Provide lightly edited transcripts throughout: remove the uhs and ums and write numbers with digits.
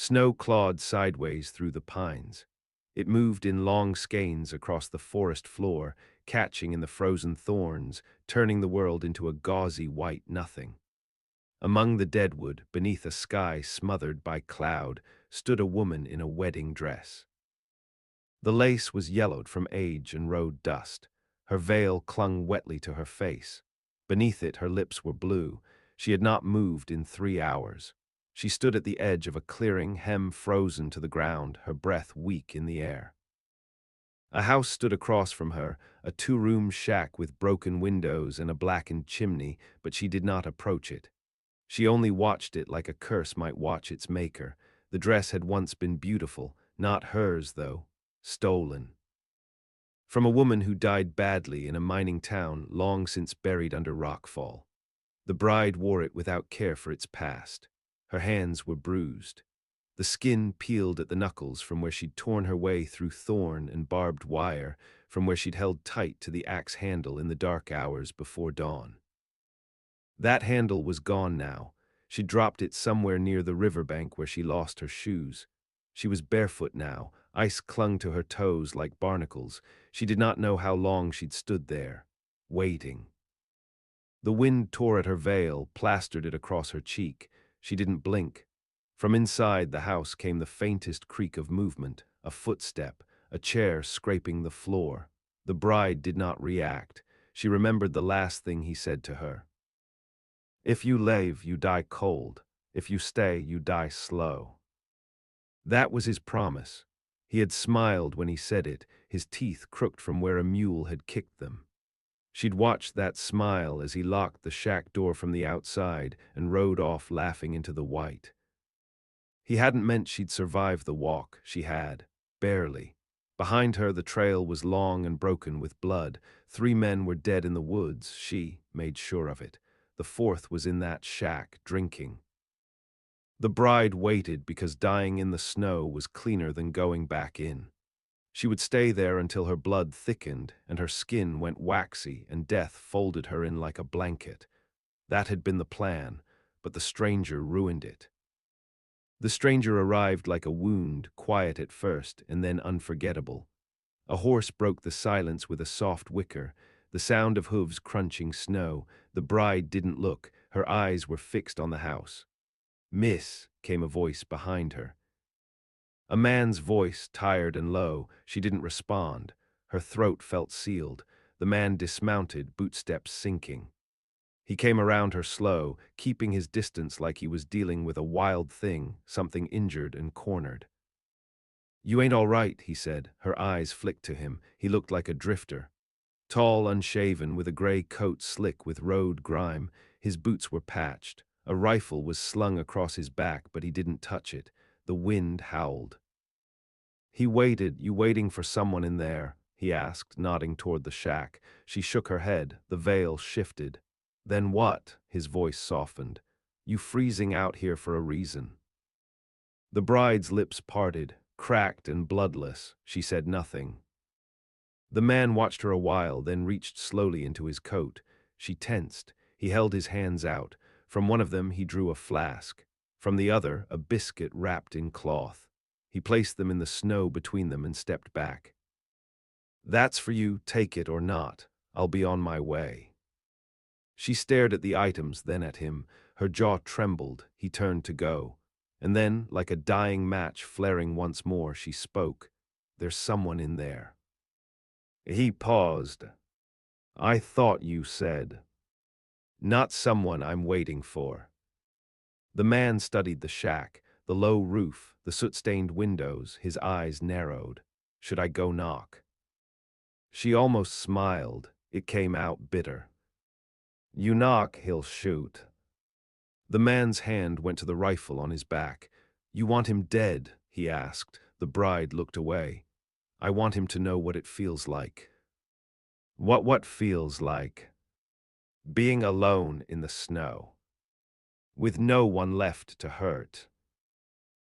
Snow clawed sideways through the pines. It moved in long skeins across the forest floor, catching in the frozen thorns, turning the world into a gauzy white nothing. Among the deadwood, beneath a sky smothered by cloud, stood a woman in a wedding dress. The lace was yellowed from age and road dust. Her veil clung wetly to her face. Beneath it, her lips were blue. She had not moved in 3 hours. She stood at the edge of a clearing, hem frozen to the ground, her breath weak in the air. A house stood across from her, a two-room shack with broken windows and a blackened chimney, but she did not approach it. She only watched it like a curse might watch its maker. The dress had once been beautiful, not hers, though. Stolen. From a woman who died badly in a mining town long since buried under rockfall. The bride wore it without care for its past. Her hands were bruised. The skin peeled at the knuckles from where she'd torn her way through thorn and barbed wire, from where she'd held tight to the axe handle in the dark hours before dawn. That handle was gone now. She'd dropped it somewhere near the riverbank where she lost her shoes. She was barefoot now. Ice clung to her toes like barnacles. She did not know how long she'd stood there, waiting. The wind tore at her veil, plastered it across her cheek. She didn't blink. From inside the house came the faintest creak of movement, a footstep, a chair scraping the floor. The bride did not react. She remembered the last thing he said to her. If you leave, you die cold. If you stay, you die slow. That was his promise. He had smiled when he said it, his teeth crooked from where a mule had kicked them. She'd watched that smile as he locked the shack door from the outside and rode off laughing into the white. He hadn't meant she'd survive the walk. She had. Barely. Behind her, the trail was long and broken with blood. 3 men were dead in the woods. She made sure of it. The 4th was in that shack, drinking. The bride waited because dying in the snow was cleaner than going back in. She would stay there until her blood thickened and her skin went waxy and death folded her in like a blanket. That had been the plan, but the stranger ruined it. The stranger arrived like a wound, quiet at first and then unforgettable. A horse broke the silence with a soft whicker, the sound of hooves crunching snow. The bride didn't look, her eyes were fixed on the house. "Miss," came a voice behind her. A man's voice, tired and low. She didn't respond. Her throat felt sealed. The man dismounted, bootsteps sinking. He came around her slow, keeping his distance like he was dealing with a wild thing, something injured and cornered. "You ain't all right," he said. Her eyes flicked to him. He looked like a drifter. Tall, unshaven, with a gray coat slick with road grime. His boots were patched. A rifle was slung across his back, but he didn't touch it. The wind howled. He waited. "You waiting for someone in there?" he asked, nodding toward the shack. She shook her head. The veil shifted. "Then what?" His voice softened. "You freezing out here for a reason." The bride's lips parted, cracked and bloodless. She said nothing. The man watched her a while, then reached slowly into his coat. She tensed. He held his hands out. From one of them he drew a flask. From the other, a biscuit wrapped in cloth. He placed them in the snow between them and stepped back. "That's for you, take it or not. I'll be on my way." She stared at the items, then at him. Her jaw trembled. He turned to go. And then, like a dying match flaring once more, she spoke. "There's someone in there." He paused. "I thought you said." "Not someone I'm waiting for." The man studied the shack, the low roof, the soot-stained windows. His eyes narrowed. "Should I go knock?" She almost smiled. It came out bitter. "You knock, he'll shoot." The man's hand went to the rifle on his back. "You want him dead?" he asked. The bride looked away. "I want him to know what it feels like." What feels like?" "Being alone in the snow. With no one left to hurt."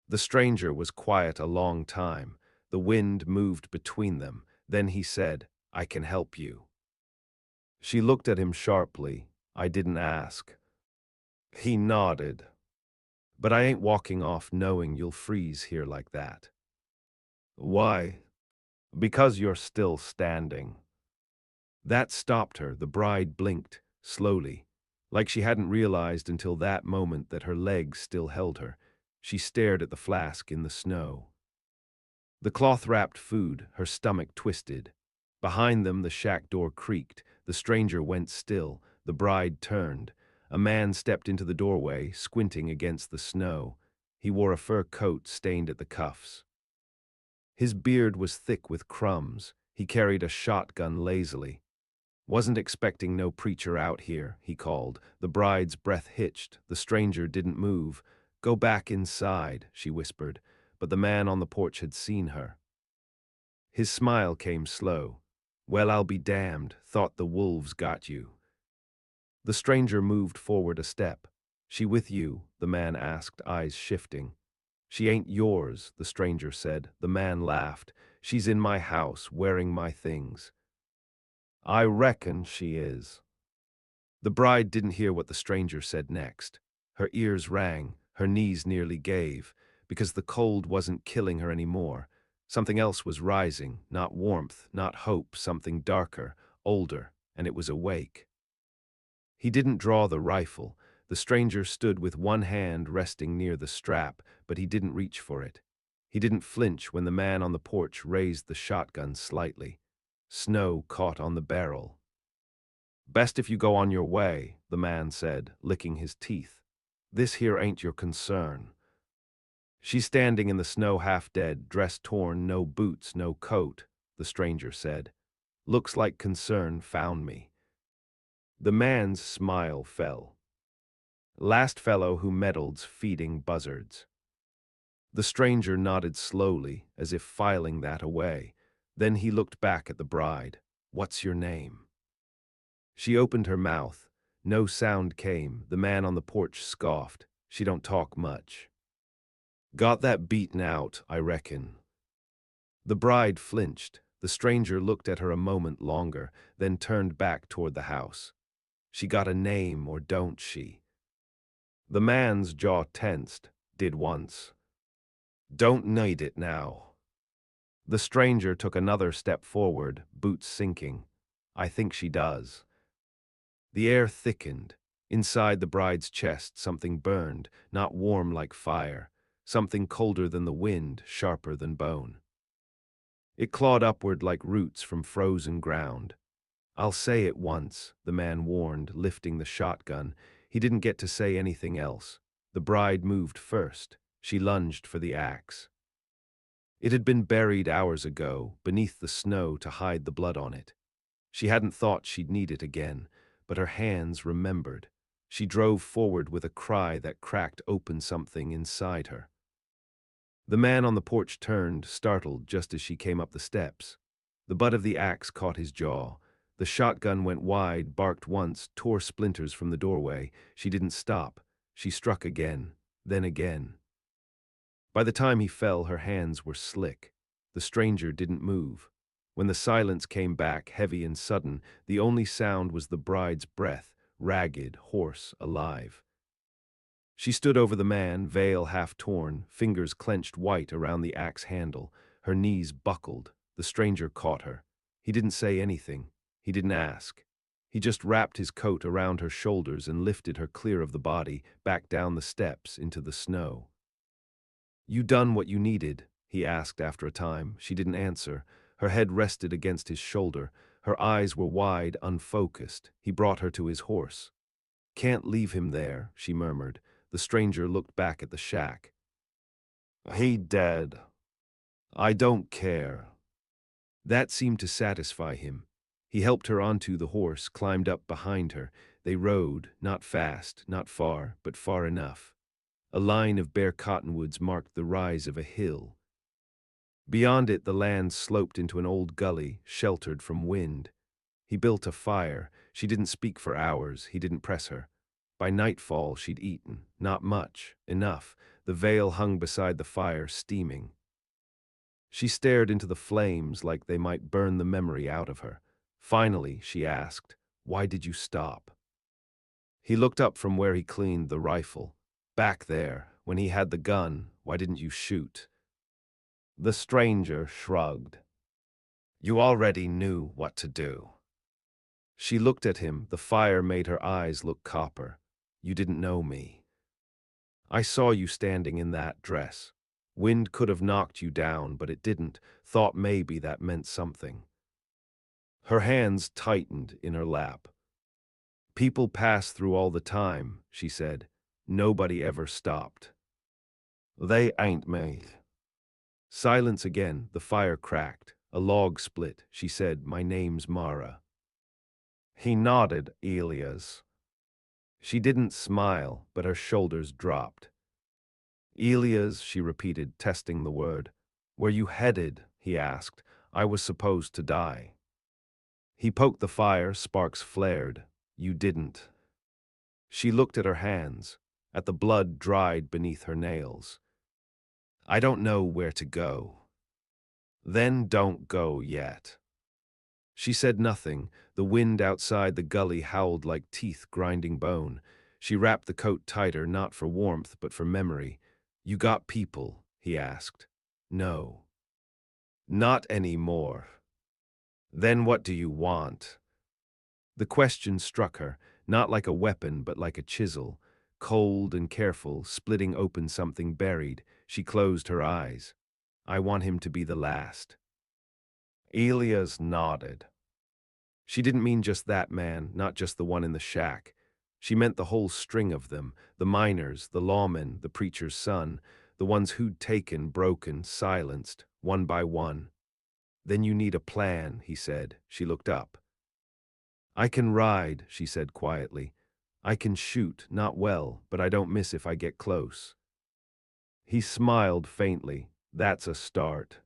The stranger was quiet a long time. The wind moved between them. Then he said, "I can help you." She looked at him sharply. "I didn't ask." He nodded. But I ain't walking off knowing you'll freeze here like that. Why? Because you're still standing. That stopped her. The bride blinked, slowly, like she hadn't realized until that moment that her legs still held her. She stared at the flask in the snow. The cloth-wrapped food, her stomach twisted. Behind them, the shack door creaked. The stranger went still. The bride turned. A man stepped into the doorway, squinting against the snow. He wore a fur coat stained at the cuffs. His beard was thick with crumbs. He carried a shotgun lazily. "Wasn't expecting no preacher out here," he called. The bride's breath hitched. The stranger didn't move. "Go back inside," she whispered, but the man on the porch had seen her. His smile came slow. "Well, I'll be damned. Thought the wolves got you." The stranger moved forward a step. "She with you?" the man asked, eyes shifting. "She ain't yours," the stranger said. The man laughed. "She's in my house, wearing my things." "I reckon she is." The bride didn't hear what the stranger said next. Her ears rang, her knees nearly gave, because the cold wasn't killing her anymore. Something else was rising, not warmth, not hope, something darker, older, and it was awake. He didn't draw the rifle. The stranger stood with one hand resting near the strap, but he didn't reach for it. He didn't flinch when the man on the porch raised the shotgun slightly. Snow caught on the barrel. "Best if you go on your way," the man said, licking his teeth. "This here ain't your concern." "She's standing in the snow half dead, dress torn, no boots, no coat," the stranger said. "Looks like concern found me." The man's smile fell. "Last fellow who meddled's feeding buzzards." The stranger nodded slowly, as if filing that away. Then he looked back at the bride. "What's your name?" She opened her mouth. No sound came. The man on the porch scoffed. "She don't talk much." "Got that beaten out, I reckon." The bride flinched. The stranger looked at her a moment longer, then turned back toward the house. "She got a name, or don't she?" The man's jaw tensed. "Did once. Don't need it now." The stranger took another step forward, boots sinking. "I think she does." The air thickened. Inside the bride's chest, something burned, not warm like fire, something colder than the wind, sharper than bone. It clawed upward like roots from frozen ground. "I'll say it once," the man warned, lifting the shotgun. He didn't get to say anything else. The bride moved first. She lunged for the axe. It had been buried hours ago, beneath the snow to hide the blood on it. She hadn't thought she'd need it again, but her hands remembered. She drove forward with a cry that cracked open something inside her. The man on the porch turned, startled, just as she came up the steps. The butt of the axe caught his jaw. The shotgun went wide, barked once, tore splinters from the doorway. She didn't stop. She struck again, then again. By the time he fell, her hands were slick. The stranger didn't move. When the silence came back, heavy and sudden, the only sound was the bride's breath, ragged, hoarse, alive. She stood over the man, veil half torn, fingers clenched white around the axe handle. Her knees buckled. The stranger caught her. He didn't say anything. He didn't ask. He just wrapped his coat around her shoulders and lifted her clear of the body, back down the steps into the snow. "You done what you needed?" he asked after a time. She didn't answer. Her head rested against his shoulder. Her eyes were wide, unfocused. He brought her to his horse. "Can't leave him there," she murmured. The stranger looked back at the shack. "He dead. I don't care." That seemed to satisfy him. He helped her onto the horse, climbed up behind her. They rode, not fast, not far, but far enough. A line of bare cottonwoods marked the rise of a hill. Beyond it, the land sloped into an old gully, sheltered from wind. He built a fire. She didn't speak for hours. He didn't press her. By nightfall, she'd eaten. Not much. Enough. The veil hung beside the fire, steaming. She stared into the flames like they might burn the memory out of her. Finally, she asked, "Why did you stop?" He looked up from where he cleaned the rifle. "Back there, When he had the gun, why didn't you shoot? The stranger shrugged. You already knew what to do. She looked at him. The fire made her eyes look copper. You didn't know me. I saw you standing in that dress. Wind could have knocked you down, but it didn't. Thought maybe that meant something. Her hands tightened in her lap. People pass through all the time, she said. Nobody ever stopped. They ain't me. Silence again. The fire cracked. A log split. She said, my name's Mara. He nodded, Elias. She didn't smile, but her shoulders dropped. Elias, she repeated, testing the word. Where you headed? He asked. I was supposed to die. He poked the fire, sparks flared. You didn't. She looked at her hands, at the blood dried beneath her nails. I don't know where to go. Then don't go yet. She said nothing. The wind outside the gully howled like teeth grinding bone. She wrapped the coat tighter, not for warmth, but for memory. You got people? He asked. No. Not anymore. Then what do you want? The question struck her, not like a weapon, but like a chisel. Cold and careful, splitting open something buried, she closed her eyes. I want him to be the last. Elias nodded. She didn't mean just that man, not just the one in the shack. She meant the whole string of them, the miners, the lawmen, the preacher's son, the ones who'd taken, broken, silenced, one by one. Then you need a plan, he said. She looked up. I can ride, she said quietly. I can shoot, not well, but I don't miss if I get close. He smiled faintly. That's a start.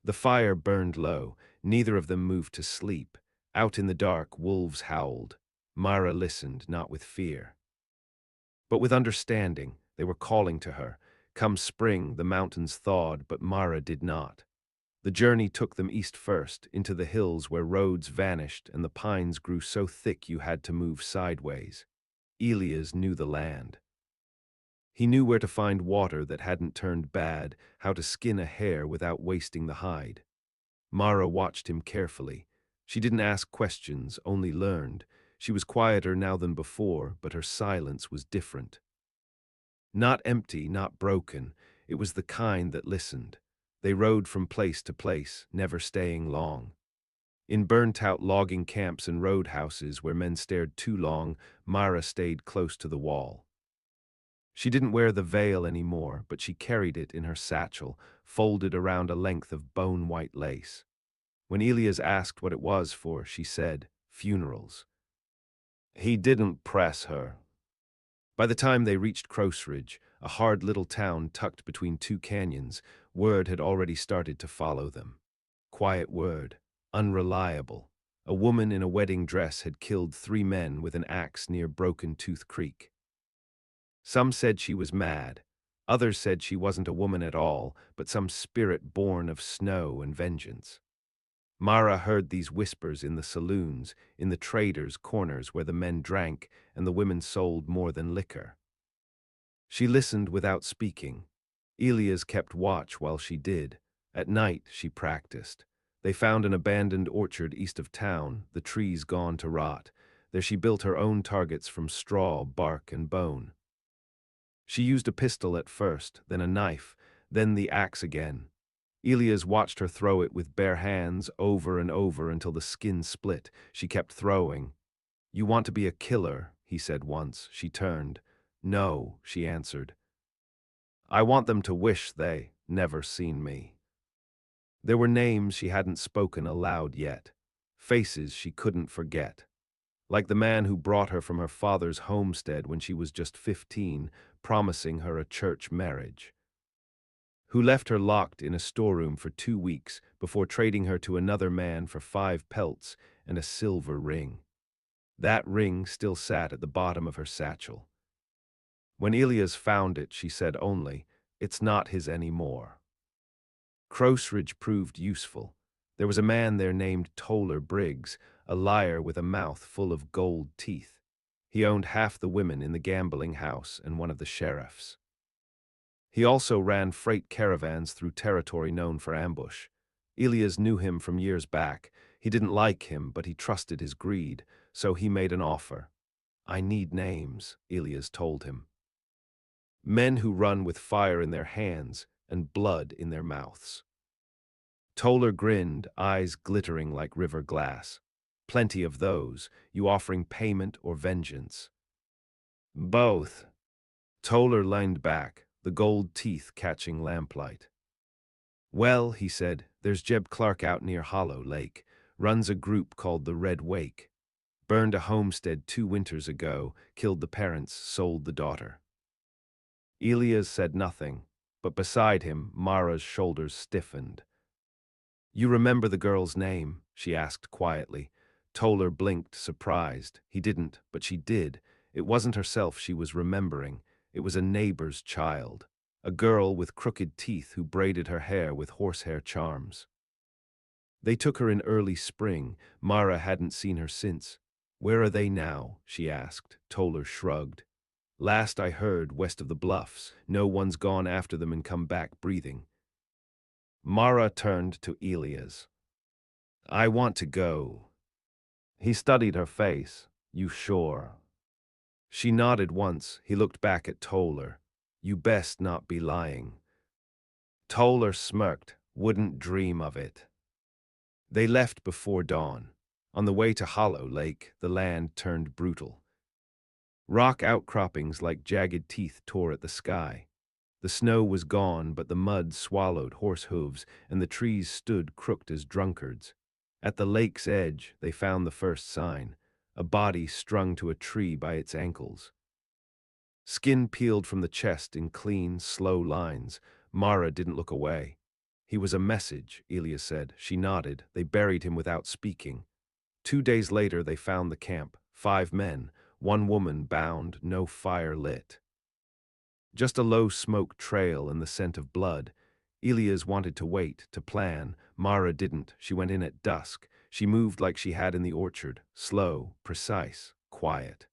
The fire burned low. Neither of them moved to sleep. Out in the dark, wolves howled. Mara listened, not with fear, but with understanding. They were calling to her. Come spring, the mountains thawed, but Mara did not. The journey took them east first, into the hills where roads vanished and the pines grew so thick you had to move sideways. Elias knew the land. He knew where to find water that hadn't turned bad, how to skin a hare without wasting the hide. Mara watched him carefully. She didn't ask questions, only learned. She was quieter now than before, but her silence was different. Not empty, not broken. It was the kind that listened. They rode from place to place, never staying long. In burnt-out logging camps and roadhouses where men stared too long, Mara stayed close to the wall. She didn't wear the veil anymore, but she carried it in her satchel, folded around a length of bone-white lace. When Elias asked what it was for, she said, funerals. He didn't press her. By the time they reached Cross Ridge, a hard little town tucked between two canyons, word had already started to follow them. Quiet word, unreliable. A woman in a wedding dress had killed 3 men with an axe near Broken Tooth Creek. Some said she was mad. Others said she wasn't a woman at all, but some spirit born of snow and vengeance. Mara heard these whispers in the saloons, in the traders' corners where the men drank and the women sold more than liquor. She listened without speaking. Elias kept watch while she did. At night, she practiced. They found an abandoned orchard east of town, the trees gone to rot. There she built her own targets from straw, bark, and bone. She used a pistol at first, then a knife, then the axe again. Elias watched her throw it with bare hands over and over until the skin split. She kept throwing. You want to be a killer, he said once. She turned. No, she answered. I want them to wish they never seen me. There were names she hadn't spoken aloud yet, faces she couldn't forget. Like the man who brought her from her father's homestead when she was just 15, promising her a church marriage. Who left her locked in a storeroom for 2 weeks before trading her to another man for 5 pelts and a silver ring. That ring still sat at the bottom of her satchel. When Elias found it, she said only, it's not his anymore. Cross Ridge proved useful. There was a man there named Toller Briggs, a liar with a mouth full of gold teeth. He owned half the women in the gambling house and one of the sheriffs. He also ran freight caravans through territory known for ambush. Elias knew him from years back. He didn't like him, but he trusted his greed, so he made an offer. "I need names," Elias told him. "Men who run with fire in their hands and blood in their mouths." Toller grinned, eyes glittering like river glass. "Plenty of those. You offering payment or vengeance?" "Both." Toller leaned back, the gold teeth catching lamplight. "Well," he said, "there's Jeb Clark out near Hollow Lake. Runs a group called the Red Wake. Burned a homestead 2 winters ago, killed the parents, sold the daughter." Elias said nothing, but beside him, Mara's shoulders stiffened. "You remember the girl's name?" she asked quietly. Toller blinked, surprised. He didn't, but she did. It wasn't herself she was remembering. It was a neighbor's child. A girl with crooked teeth who braided her hair with horsehair charms. They took her in early spring. Mara hadn't seen her since. "Where are they now?" she asked. Toller shrugged. "Last I heard, west of the bluffs. No one's gone after them and come back breathing." Mara turned to Elias. "I want to go." He studied her face. "You sure?" She nodded once. He looked back at Toller. "You best not be lying." Toller smirked. "Wouldn't dream of it." They left before dawn. On the way to Hollow Lake, the land turned brutal. Rock outcroppings like jagged teeth tore at the sky. The snow was gone, but the mud swallowed horse hooves, and the trees stood crooked as drunkards. At the lake's edge, they found the first sign, a body strung to a tree by its ankles. Skin peeled from the chest in clean, slow lines. Mara didn't look away. "He was a message," Elias said. She nodded. They buried him without speaking. 2 days later, they found the camp. 5 men, 1 woman bound, no fire lit. Just a low smoke trail and the scent of blood. Elias wanted to wait, to plan. Mara didn't. She went in at dusk. She moved like she had in the orchard, slow, precise, quiet.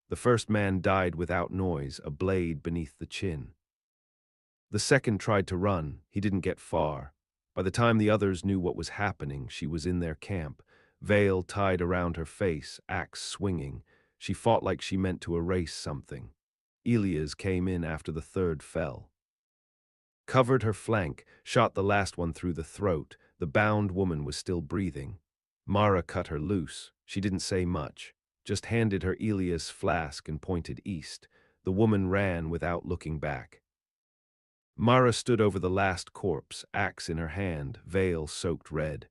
The first man died without noise, a blade beneath the chin. The second tried to run. He didn't get far. By the time the others knew what was happening, she was in their camp, veil tied around her face, axe swinging. She fought like she meant to erase something. Elias came in after the third fell. Covered her flank, shot the last one through the throat. The bound woman was still breathing. Mara cut her loose. She didn't say much, just handed her Elias' flask and pointed east. The woman ran without looking back. Mara stood over the last corpse, axe in her hand, veil soaked red.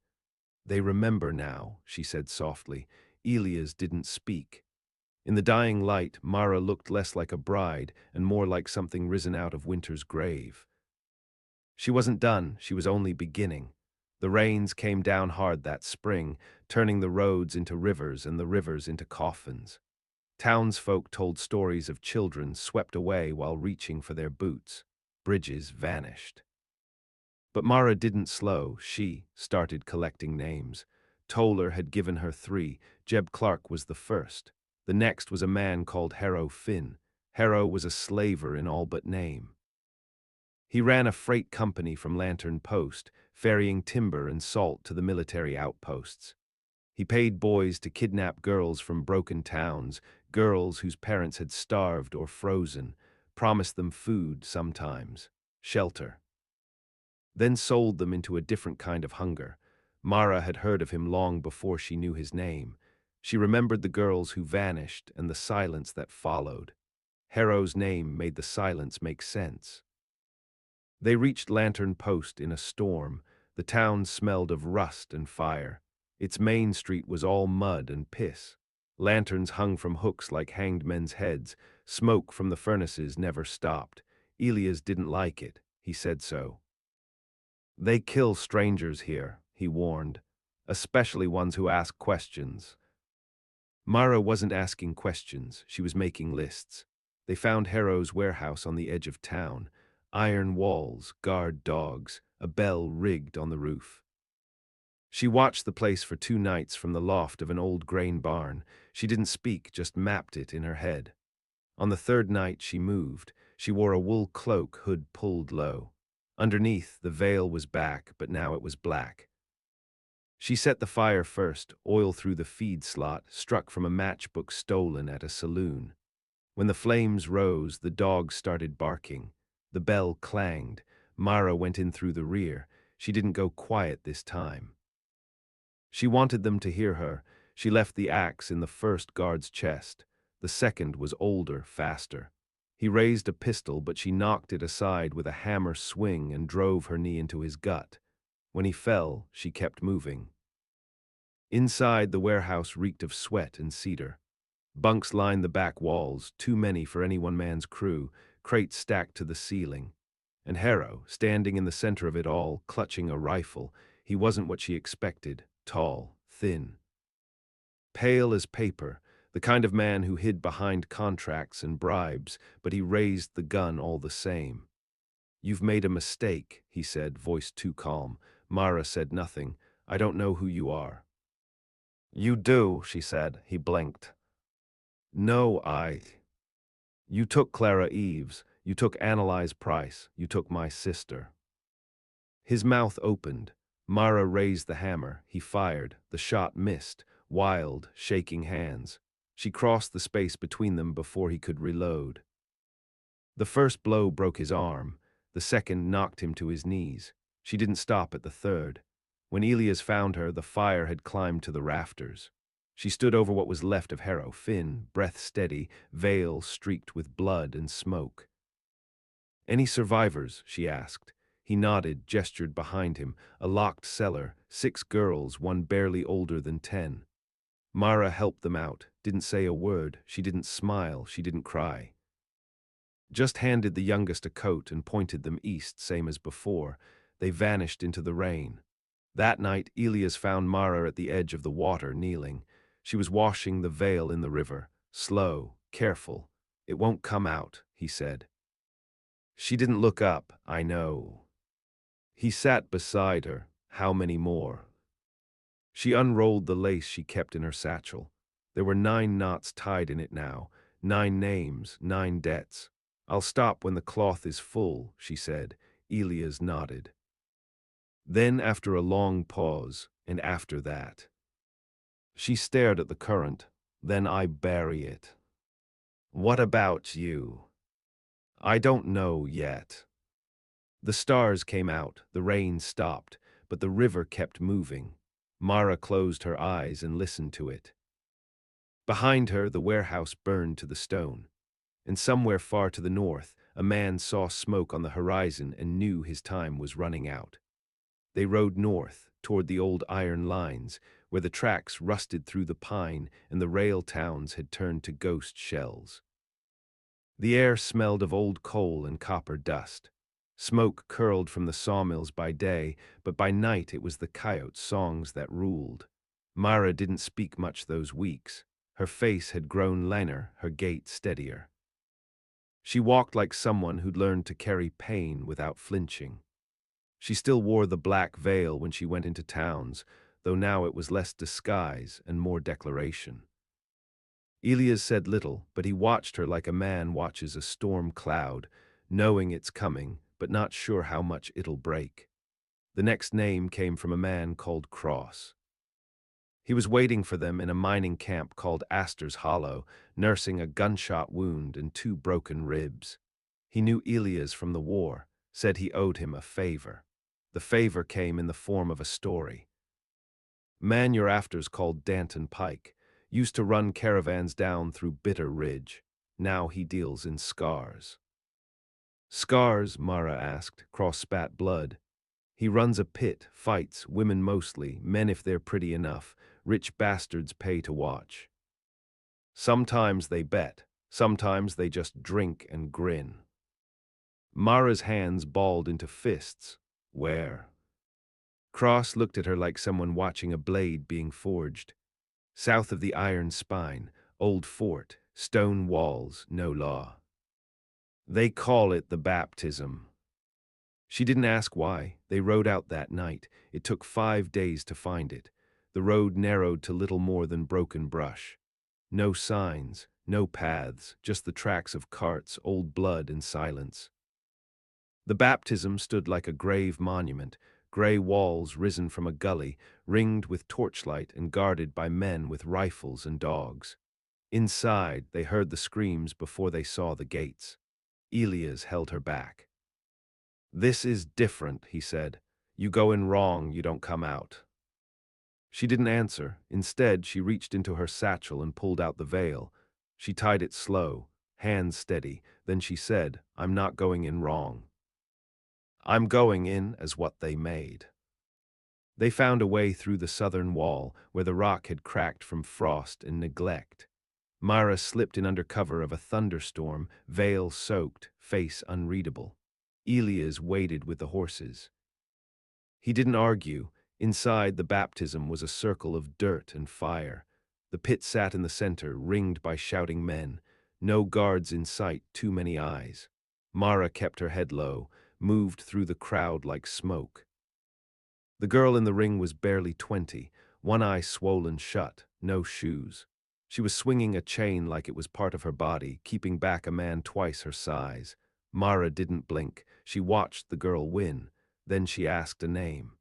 "They remember now," she said softly. Elias didn't speak. In the dying light, Mara looked less like a bride and more like something risen out of winter's grave. She wasn't done, she was only beginning. The rains came down hard that spring, turning the roads into rivers and the rivers into coffins. Townsfolk told stories of children swept away while reaching for their boots. Bridges vanished. But Mara didn't slow. She started collecting names. Toller had given her 3. Jeb Clark was the first. The next was a man called Harrow Finn. Harrow was a slaver in all but name. He ran a freight company from Lantern Post, ferrying timber and salt to the military outposts. He paid boys to kidnap girls from broken towns, girls whose parents had starved or frozen, promised them food sometimes, shelter. Then sold them into a different kind of hunger. Mara had heard of him long before she knew his name. She remembered the girls who vanished and the silence that followed. Harrow's name made the silence make sense. They reached Lantern Post in a storm. The town smelled of rust and fire. Its main street was all mud and piss. Lanterns hung from hooks like hanged men's heads. Smoke from the furnaces never stopped. Elias didn't like it. He said so. "They kill strangers here," he warned, "especially ones who ask questions." Mara wasn't asking questions. She was making lists. They found Harrow's warehouse on the edge of town. Iron walls, guard dogs, a bell rigged on the roof. She watched the place for 2 nights from the loft of an old grain barn. She didn't speak, just mapped it in her head. On the 3rd night, she moved. She wore a wool cloak, hood pulled low. Underneath, the veil was back, but now it was black. She set the fire first, oil through the feed slot, struck from a matchbook stolen at a saloon. When the flames rose, the dogs started barking. The bell clanged. Mara went in through the rear. She didn't go quiet this time. She wanted them to hear her. She left the axe in the first guard's chest. The second was older, faster. He raised a pistol, but she knocked it aside with a hammer swing and drove her knee into his gut. When he fell, she kept moving. Inside, the warehouse reeked of sweat and cedar. Bunks lined the back walls, too many for any one man's crew, crates stacked to the ceiling. And Harrow, standing in the center of it all, clutching a rifle, he wasn't what she expected, tall, thin. Pale as paper, the kind of man who hid behind contracts and bribes, but he raised the gun all the same. "You've made a mistake," he said, voice too calm. Mara said nothing. "I don't know who you are." "You do," she said. He blinked. "No, You took Clara Eves. You took Annalise Price. You took my sister." His mouth opened. Mara raised the hammer. He fired. The shot missed. Wild, shaking hands. She crossed the space between them before he could reload. The first blow broke his arm. The second knocked him to his knees. She didn't stop at the third. When Elias found her, the fire had climbed to the rafters. She stood over what was left of Harrow, Finn, breath steady, veil streaked with blood and smoke. "Any survivors?" she asked. He nodded, gestured behind him. A locked cellar, 6 girls, one barely older than 10. Mara helped them out, didn't say a word, she didn't smile, she didn't cry. Just handed the youngest a coat and pointed them east, same as before. They vanished into the rain. That night, Elias found Mara at the edge of the water, kneeling. She was washing the veil in the river. Slow, careful. "It won't come out," he said. She didn't look up. "I know." He sat beside her. "How many more?" She unrolled the lace she kept in her satchel. There were 9 knots tied in it now, 9 names, 9 debts. "I'll stop when the cloth is full," she said. Elias nodded. Then, after a long pause, "And after that?" She stared at the current. "Then I bury it." "What about you?" "I don't know yet." The stars came out, the rain stopped, but the river kept moving. Mara closed her eyes and listened to it. Behind her, the warehouse burned to the stone. And somewhere far to the north, a man saw smoke on the horizon and knew his time was running out. They rode north, toward the old iron lines, where the tracks rusted through the pine and the rail towns had turned to ghost shells. The air smelled of old coal and copper dust. Smoke curled from the sawmills by day, but by night it was the coyotes' songs that ruled. Mara didn't speak much those weeks. Her face had grown leaner, her gait steadier. She walked like someone who'd learned to carry pain without flinching. She still wore the black veil when she went into towns, though now it was less disguise and more declaration. Elias said little, but he watched her like a man watches a storm cloud, knowing it's coming, but not sure how much it'll break. The next name came from a man called Cross. He was waiting for them in a mining camp called Astor's Hollow, nursing a gunshot wound and 2 broken ribs. He knew Elias from the war, said he owed him a favor. The favor came in the form of a story. Man you're after's called Danton Pike, used to run caravans down through Bitter Ridge. Now he deals in scars. "Scars?" Mara asked. Cross spat blood. "He runs a pit, fights, women mostly, men if they're pretty enough. Rich bastards pay to watch. Sometimes they bet, sometimes they just drink and grin." Mara's hands balled into fists. "Where?" Cross looked at her like someone watching a blade being forged. "South of the Iron Spine, old fort, stone walls, no law. They call it the baptism." She didn't ask why. They rode out that night. It took 5 days to find it. The road narrowed to little more than broken brush. No signs, No paths, just the tracks of carts, old blood, and silence. The baptism stood like a grave monument, grey walls risen from a gully, ringed with torchlight and guarded by men with rifles and dogs. Inside, they heard the screams before they saw the gates. Elias held her back. "This is different," he said. "You go in wrong, you don't come out." She didn't answer. Instead, she reached into her satchel and pulled out the veil. She tied it slow, hands steady. Then she said, "I'm not going in wrong. I'm going in as what they made." They found a way through the southern wall, where the rock had cracked from frost and neglect. Mara slipped in under cover of a thunderstorm, veil soaked, face unreadable. Elias waited with the horses. He didn't argue. Inside the baptism was a circle of dirt and fire. The pit sat in the center, ringed by shouting men. No guards in sight, too many eyes. Mara kept her head low, moved through the crowd like smoke. The girl in the ring was barely 20, one eye swollen shut, no shoes. She was swinging a chain like it was part of her body, keeping back a man twice her size. Mara didn't blink. She watched the girl win. Then she asked a name.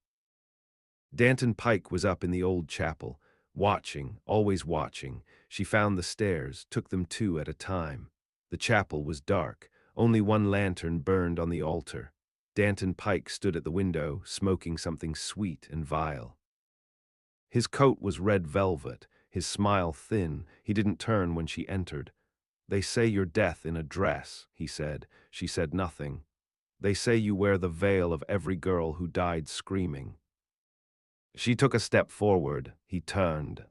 Danton Pike was up in the old chapel, watching, always watching. She found the stairs, took them two at a time. The chapel was dark. Only one lantern burned on the altar. Danton Pike stood at the window, smoking something sweet and vile. His coat was red velvet, his smile thin. He didn't turn when she entered. "They say your death in a dress," he said. She said nothing. "They say you wear the veil of every girl who died screaming." She took a step forward. He turned.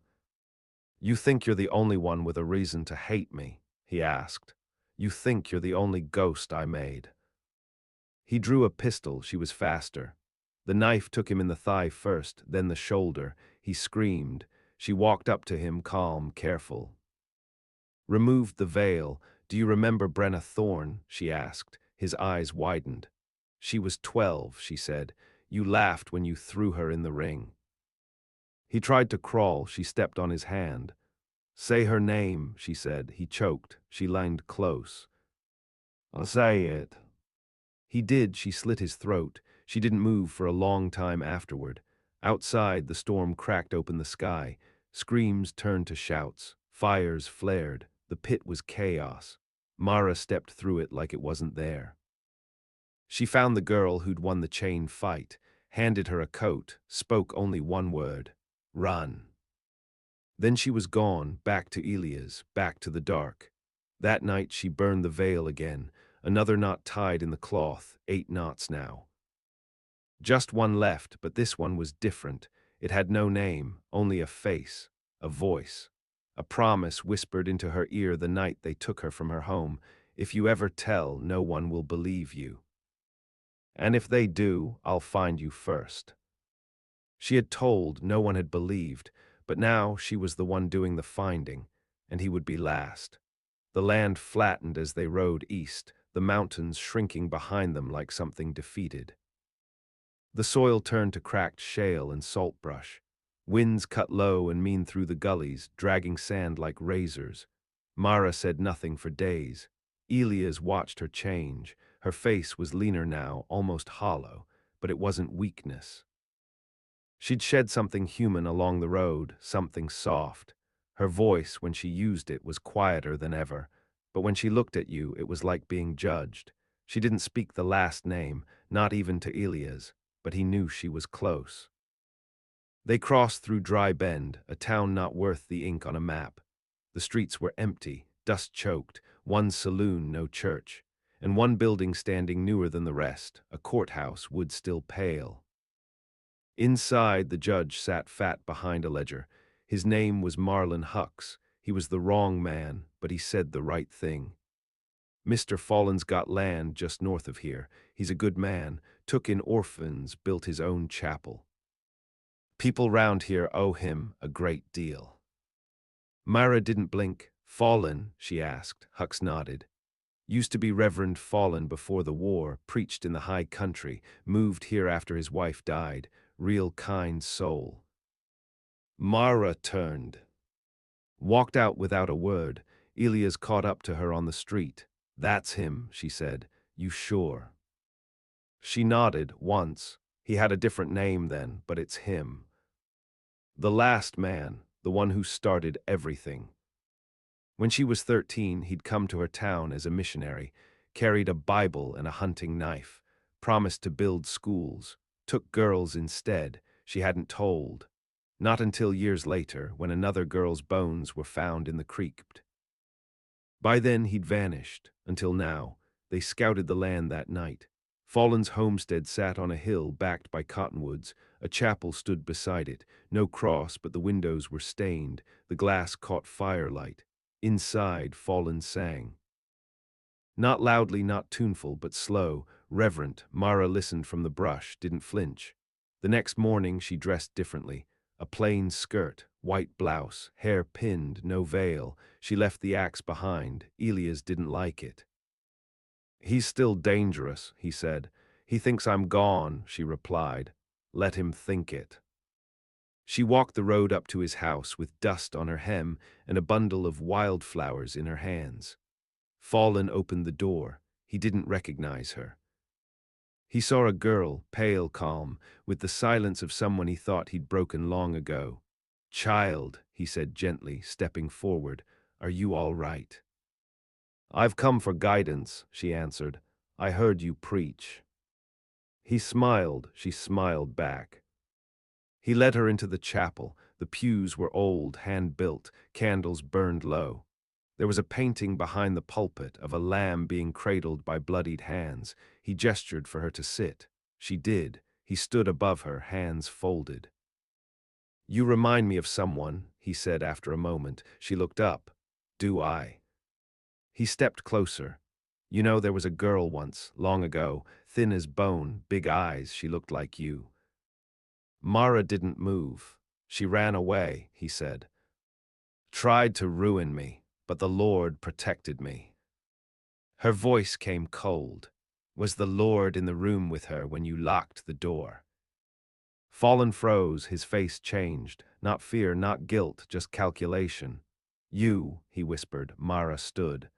"You think you're the only one with a reason to hate me?" he asked. "You think you're the only ghost I made?" He drew a pistol. She was faster. The knife took him in the thigh first, then the shoulder. He screamed. She walked up to him, calm, careful. "Removed the veil. Do you remember Brenna Thorne?" she asked. His eyes widened. "She was 12, she said. You laughed when you threw her in the ring." He tried to crawl. She stepped on his hand. "Say her name," she said. He choked. She leaned close. "I'll say it." He did. She slit his throat. She didn't move for a long time afterward. Outside, the storm cracked open the sky. Screams turned to shouts. Fires flared. The pit was chaos. Mara stepped through it like it wasn't there. She found the girl who'd won the chain fight, handed her a coat, spoke only one word: "Run." Then she was gone, back to Elias, back to the dark. That night she burned the veil again, another knot tied in the cloth, 8 knots now. Just one left, but this one was different. It had no name, only a face, a voice, a promise whispered into her ear the night they took her from her home: "If you ever tell, no one will believe you. And if they do, I'll find you first." She had told, no one had believed, but now she was the one doing the finding, and he would be last. The land flattened as they rode east, the mountains shrinking behind them like something defeated. The soil turned to cracked shale and salt brush. Winds cut low and mean through the gullies, dragging sand like razors. Mara said nothing for days. Elias watched her change. Her face was leaner now, almost hollow, but it wasn't weakness. She'd shed something human along the road, something soft. Her voice, when she used it, was quieter than ever, but when she looked at you, it was like being judged. She didn't speak the last name, not even to Elias, but he knew she was close. They crossed through Dry Bend, a town not worth the ink on a map. The streets were empty, dust-choked, one saloon, no church, and one building standing newer than the rest, a courthouse, wood still pale. Inside, the judge sat fat behind a ledger. His name was Marlon Hux. He was the wrong man, but he said the right thing. "Mr. Fallen's got land just north of here. He's a good man, took in orphans, built his own chapel. People round here owe him a great deal." Mara didn't blink. "Fallen?" she asked. Hux nodded. "Used to be Reverend Fallen before the war, preached in the high country, moved here after his wife died. Real kind soul." Mara turned. Walked out without a word. Elias caught up to her on the street. "That's him," she said. "You sure?" She nodded once. He had a different name then, but it's him. The last man, the one who started everything. When she was 13, he'd come to her town as a missionary, carried a Bible and a hunting knife, promised to build schools, took girls instead she hadn't told. Not until years later, when another girl's bones were found in the creek. By then he'd vanished, until now. They scouted the land that night. Fallen's homestead sat on a hill backed by cottonwoods. A chapel stood beside it. No cross, but the windows were stained. The glass caught firelight. Inside, Fallen sang. Not loudly, not tuneful, but slow, reverent. Mara listened from the brush, didn't flinch. The next morning she dressed differently. A plain skirt, white blouse, hair pinned, no veil. She left the axe behind. Elias didn't like it. "He's still dangerous," he said. "He thinks I'm gone," she replied. "Let him think it." She walked the road up to his house with dust on her hem and a bundle of wildflowers in her hands. Fallen opened the door. He didn't recognize her. He saw a girl, pale, calm, with the silence of someone he thought he'd broken long ago. "Child," he said gently, stepping forward, "are you all right?" "I've come for guidance," she answered. "I heard you preach." He smiled. She smiled back. He led her into the chapel. The pews were old, hand-built, candles burned low. There was a painting behind the pulpit of a lamb being cradled by bloodied hands. He gestured for her to sit. She did. He stood above her, hands folded. "You remind me of someone," he said after a moment. She looked up. "Do I?" He stepped closer. "You know, there was a girl once, long ago, thin as bone, big eyes, she looked like you." Mara didn't move. "She ran away," he said. "Tried to ruin me, but the Lord protected me." Her voice came cold. "Was the Lord in the room with her when you locked the door?" Fallen froze, his face changed. Not fear, not guilt, just calculation. "You," he whispered. Mara stood.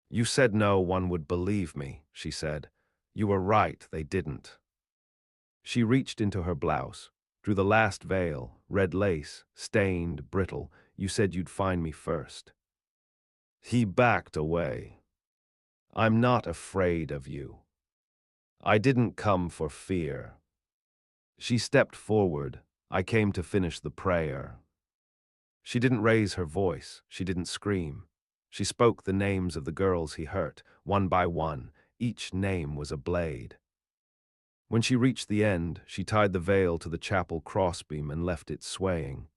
"You said no one would believe me," she said. "You were right, they didn't." She reached into her blouse, drew the last veil, red lace, stained, brittle. "You said you'd find me first." He backed away. "I'm not afraid of you. I didn't come for fear." She stepped forward. "I came to finish the prayer." She didn't raise her voice. She didn't scream. She spoke the names of the girls he hurt, one by one. Each name was a blade. When she reached the end, she tied the veil to the chapel crossbeam and left it swaying.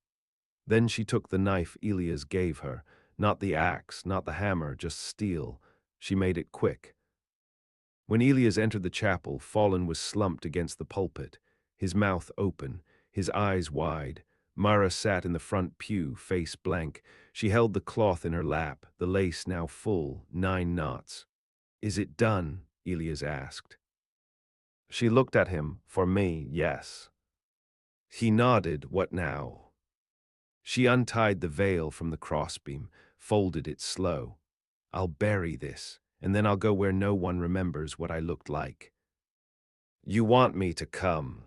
Then she took the knife Elias gave her, not the axe, not the hammer, just steel. She made it quick. When Elias entered the chapel, Fallen was slumped against the pulpit, his mouth open, his eyes wide. Mara sat in the front pew, face blank. She held the cloth in her lap, the lace now full, 9 knots. "Is it done?" Elias asked. She looked at him. "For me, yes." He nodded. "What now?" She untied the veil from the crossbeam, folded it slow. "I'll bury this, and then I'll go where no one remembers what I looked like." "You want me to come?"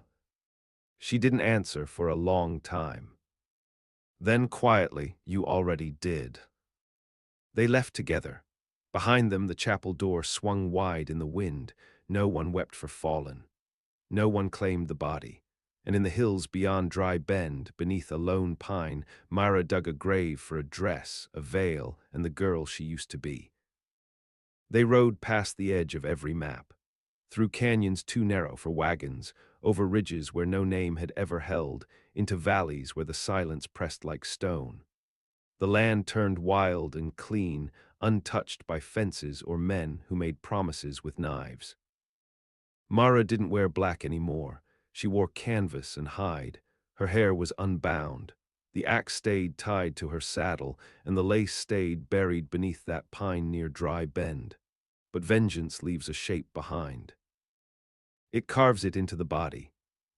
She didn't answer for a long time. Then quietly, "You already did." They left together. Behind them, the chapel door swung wide in the wind. No one wept for Fallen. No one claimed the body. And in the hills beyond Dry Bend, beneath a lone pine, Myra dug a grave for a dress, a veil, and the girl she used to be. They rode past the edge of every map, through canyons too narrow for wagons, over ridges where no name had ever held, into valleys where the silence pressed like stone. The land turned wild and clean, untouched by fences or men who made promises with knives. Mara didn't wear black anymore. She wore canvas and hide. Her hair was unbound. The axe stayed tied to her saddle, and the lace stayed buried beneath that pine near Dry Bend. But vengeance leaves a shape behind. It carves it into the body.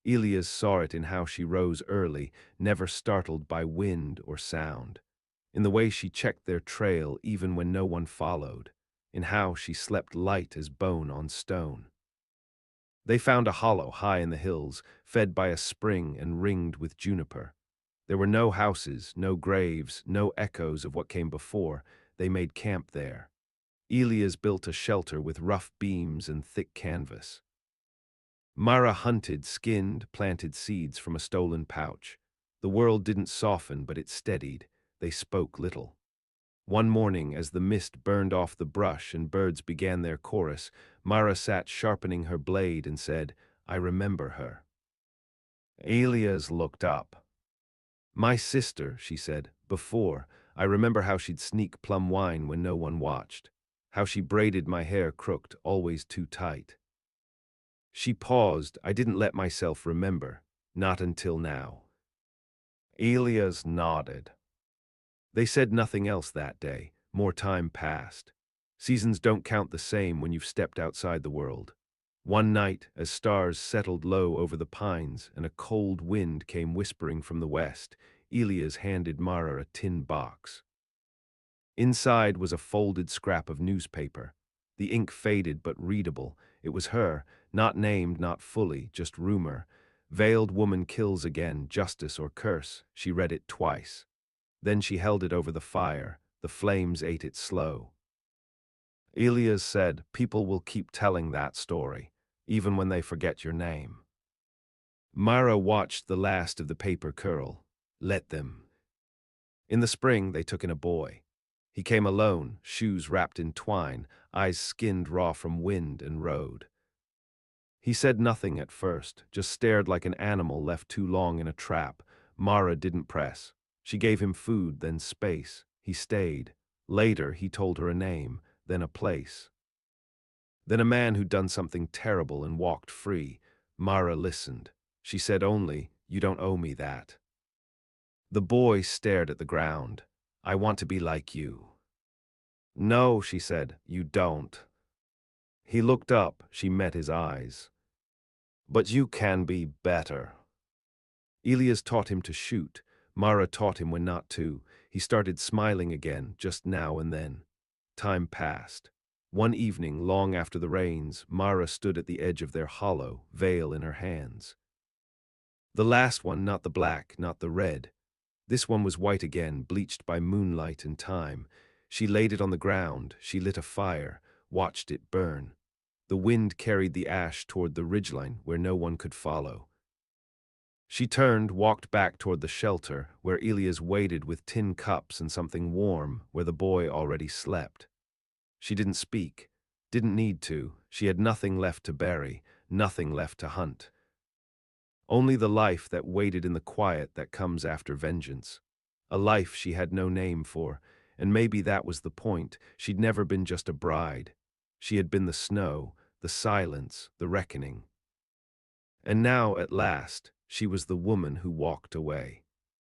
Elias saw it in how she rose early, never startled by wind or sound. in the way she checked their trail even when no one followed, in how she slept light as bone on stone. They found a hollow high in the hills, fed by a spring and ringed with juniper. There were no houses, no graves, no echoes of what came before. They made camp there. Elias built a shelter with rough beams and thick canvas. Mara hunted, skinned, planted seeds from a stolen pouch. The world didn't soften, but it steadied. They spoke little. One morning, as the mist burned off the brush and birds began their chorus, Mara sat sharpening her blade and said, "I remember her." Elias looked up. "My sister," she said, "before. I remember how she'd sneak plum wine when no one watched. How she braided my hair crooked, always too tight." She paused. "I didn't let myself remember. Not until now." Elias nodded. They said nothing else that day. More time passed. Seasons don't count the same when you've stepped outside the world. One night, as stars settled low over the pines and a cold wind came whispering from the west, Elias handed Mara a tin box. Inside was a folded scrap of newspaper. The ink faded but readable. It was her, not named, not fully, just rumor. "Veiled woman kills again, justice or curse." She read it twice. Then she held it over the fire. The flames ate it slow. Elias said, "People will keep telling that story, even when they forget your name." Mara watched the last of the paper curl. Let them. In the spring, they took in a boy. He came alone, shoes wrapped in twine, eyes skinned raw from wind and road. He said nothing at first, just stared like an animal left too long in a trap. Mara didn't press. She gave him food, then space. He stayed. Later, he told her a name, then a place. Then a man who'd done something terrible and walked free. Mara listened. She said only, "You don't owe me that." The boy stared at the ground. "I want to be like you." "No," she said, "you don't." He looked up. She met his eyes. "But you can be better." Elias taught him to shoot. Mara taught him when not to. He started smiling again, just now and then. Time passed. One evening, long after the rains, Mara stood at the edge of their hollow, veil in her hands. The last one, not the black, not the red. This one was white again, bleached by moonlight and time. She laid it on the ground. She lit a fire, watched it burn. The wind carried the ash toward the ridgeline where no one could follow. She turned, walked back toward the shelter, where Elias waited with tin cups and something warm, where the boy already slept. She didn't speak, didn't need to. She had nothing left to bury, nothing left to hunt. Only the life that waited in the quiet that comes after vengeance. A life she had no name for, and maybe that was the point. She'd never been just a bride. She had been the snow, the silence, the reckoning. And now, at last, she was the woman who walked away.